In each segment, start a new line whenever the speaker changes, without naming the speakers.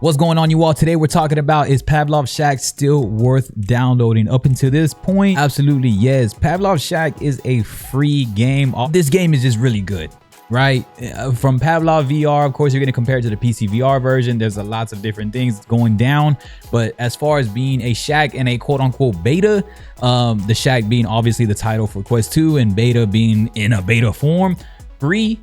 What's going on, you all? Today we're talking about, is Pavlov Shack still worth downloading? Up until this point, absolutely yes. Pavlov Shack is a free game. This game is just really good, right? From Pavlov VR, of course, you're going to compare it to the PC VR version. There's lots of different things going down, but as far as being a Shack and a quote-unquote beta, the Shack being obviously the title for Quest 2 and beta being in a beta form, free,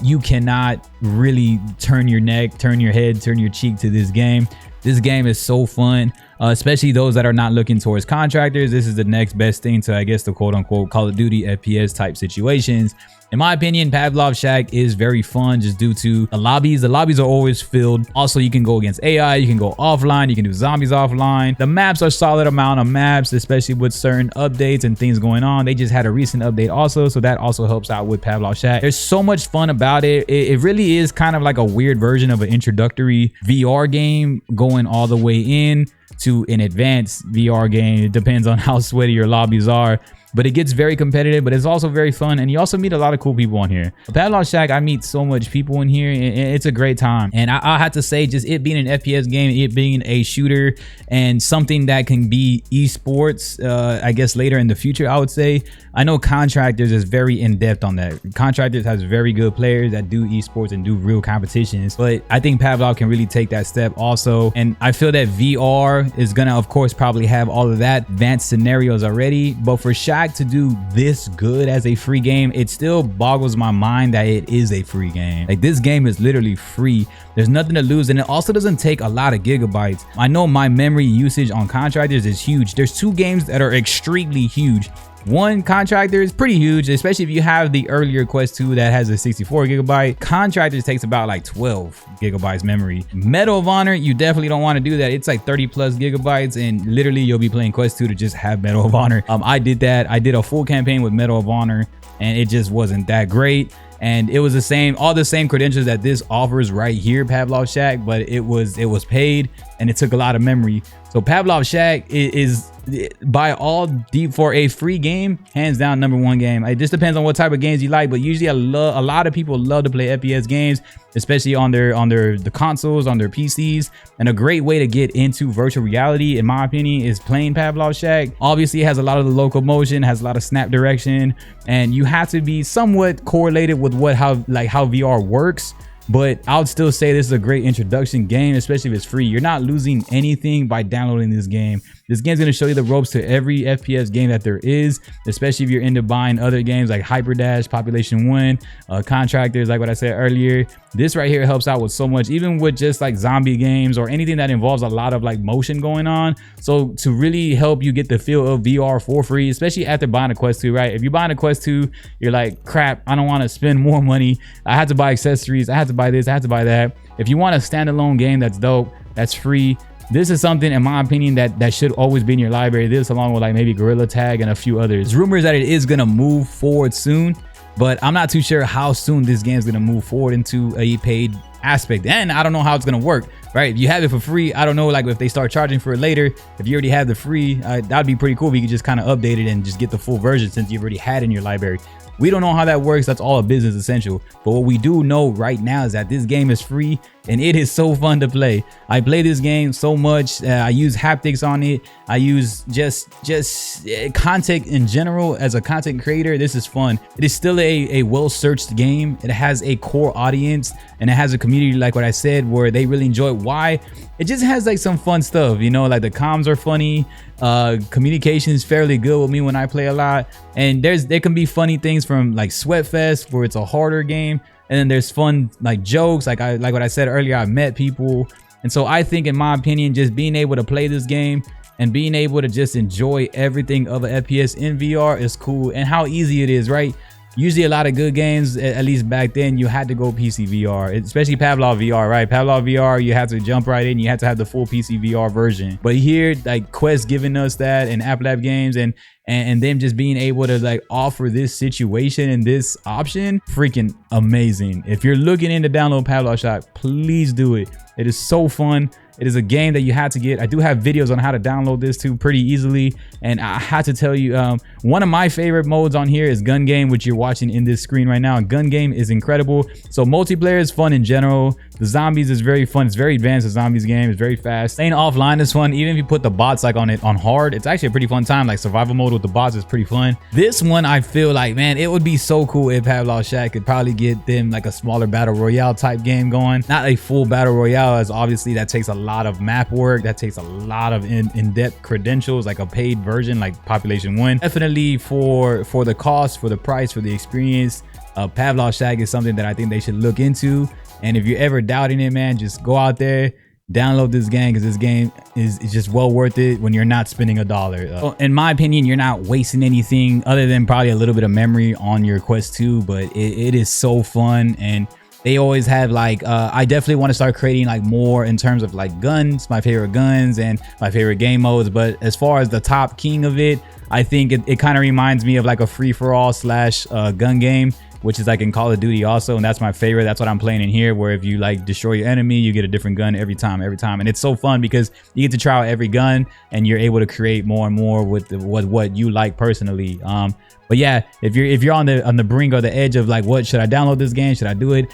you cannot really turn your neck, turn your head, turn your cheek to this game. This game is so fun, especially those that are not looking towards contractors. This is the next best thing to, I guess, the quote-unquote Call of Duty FPS type situations. In my opinion, Pavlov Shack is very fun just due to the lobbies. The lobbies are always filled. Also, you can go against AI, you can go offline, you can do zombies offline. The maps are solid amount of maps, especially with certain updates and things going on. They just had a recent update also, so that also helps out with Pavlov Shack. There's so much fun about it. It really is kind of like a weird version of an introductory VR game going all the way in to an advanced VR game. It depends on how sweaty your lobbies are, but it gets very competitive, but it's also very fun. And you also meet a lot of cool people on here. Pavlov Shack, I meet so much people in here, and it's a great time. And I have to say, just it being an FPS game, it being a shooter and something that can be esports, I guess later in the future, I would say. I know Contractors is very in-depth on that. Contractors has very good players that do esports and do real competitions, but I think Pavlov can really take that step also. And I feel that VR is gonna, of course, probably have all of that advanced scenarios already, but for Shack to do this good as a free game, it still boggles my mind that it is a free game. Like, this game is literally free. There's nothing to lose, and it also doesn't take a lot of gigabytes. I know my memory usage on Contractors is huge. There's two games that are extremely huge. One, Contractor, is pretty huge, especially if you have the earlier Quest 2 that has a 64 gigabyte. Contractors takes about like 12 gigabytes memory. Medal of Honor, you definitely don't want to do that. It's like 30 plus gigabytes, and literally you'll be playing Quest 2 to just have Medal of Honor. I did that. I did a full campaign with Medal of Honor, and it just wasn't that great. And it was the same, all the same credentials that this offers right here, Pavlov Shack, but it was paid and it took a lot of memory. So Pavlov Shack is by all deep, for a free game, hands down #1 game. It just depends on what type of games you like, but usually a lot of people love to play FPS games, especially on the consoles, on their PCs. And a great way to get into virtual reality, in my opinion, is playing Pavlov Shack. Obviously, it has a lot of the locomotion, has a lot of snap direction, and you have to be somewhat correlated with how VR works. But I would still say this is a great introduction game, especially if it's free. You're not losing anything by downloading this game. This game's going to show you the ropes to every FPS game that there is, especially if you're into buying other games like Hyperdash, Population 1, Contractors, like what I said earlier. This right here helps out with so much, even with just like zombie games or anything that involves a lot of like motion going on. So to really help you get the feel of VR for free, especially after buying a Quest 2, right? If you're buying a Quest 2, you're like, crap, I don't want to spend more money. I had to buy accessories. I had to buy this. I had to buy that. If you want a standalone game that's dope, that's free, this is something, in my opinion, that should always be in your library. This, along with like maybe Gorilla Tag and a few others. There's rumors that it is going to move forward soon, but I'm not too sure how soon this game is going to move forward into a paid aspect. And I don't know how it's going to work, right? If you have it for free, I don't know, like if they start charging for it later, if you already have the free, that'd be pretty cool if you could just kind of update it and just get the full version since you've already had it in your library. We don't know how that works. That's all a business essential. But what we do know right now is that this game is free and it is so fun to play. I play this game so much. I use haptics on it. I use just content in general. As a content creator, this is fun. It is still a well-searched game. It has a core audience and it has a community, like what I said, where they really enjoy it. Why? It just has like some fun stuff, you know, like the comms are funny. Communication is fairly good with me when I play a lot. And there can be funny things from like Sweatfest, where it's a harder game. And then there's fun like jokes, like what I said earlier, I met people. And so I think, in my opinion, just being able to play this game and being able to just enjoy everything of an FPS in VR is cool. And how easy it is, right? Usually a lot of good games, at least back then, you had to go PC VR, especially Pavlov VR, right? Pavlov VR, you had to jump right in. You had to have the full PC VR version. But here, like Quest giving us that, and AppLab Games, and them just being able to like offer this situation and this option, freaking amazing. If you're looking into download Pavlov Shack, please do it. It is so fun. It is a game that you had to get. I do have videos on how to download this too pretty easily. And I had to tell you, one of my favorite modes on here is Gun Game, which you're watching in this screen right now. Gun Game is incredible. So multiplayer is fun in general. The zombies is very fun. It's very advanced. The zombies game is very fast. Staying offline is fun. Even if you put the bots like on hard, it's actually a pretty fun time. Like survival mode with the bots is pretty fun. This one, I feel like, man, it would be so cool if Pavlov Shack could probably get them like a smaller battle royale type game going. Not a full battle royale, as obviously that takes a lot of map work. That takes a lot of in-depth credentials, like a paid version like Population 1. Definitely for the cost, for the price, for the experience, Pavlov Shack is something that I think they should look into. And if you're ever doubting it, man, just go out there, download this game, because this game is just well worth it when you're not spending $1. In my opinion, you're not wasting anything other than probably a little bit of memory on your Quest 2, but it is so fun. And they always have like, I definitely want to start creating like more in terms of like guns, my favorite guns and my favorite game modes. But as far as the top king of it, I think it kind of reminds me of like a free-for-all slash gun game, which is like in Call of Duty also, and that's my favorite. That's what I'm playing in here, where if you like destroy your enemy, you get a different gun every time. And it's so fun because you get to try out every gun and you're able to create more and more with what you like personally. But yeah, if you're on the brink or the edge of like, what should I download this game? Should I do it?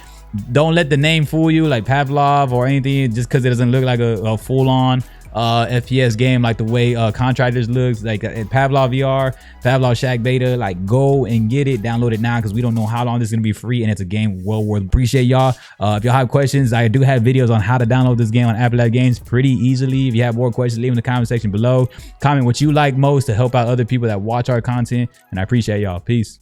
Don't let the name fool you, like Pavlov or anything, just because it doesn't look like a full-on FPS game like the way Contractors looks like pavlovvr, Pavlov Shack beta. Like, go and get it, download it now, because we don't know how long this is gonna be free, and it's a game well worth. Appreciate y'all. If y'all have questions, I do have videos on how to download this game on Apple Games pretty easily. If you have more questions, leave them in the comment section below. Comment what you like most to help out other people that watch our content, and I appreciate y'all. Peace.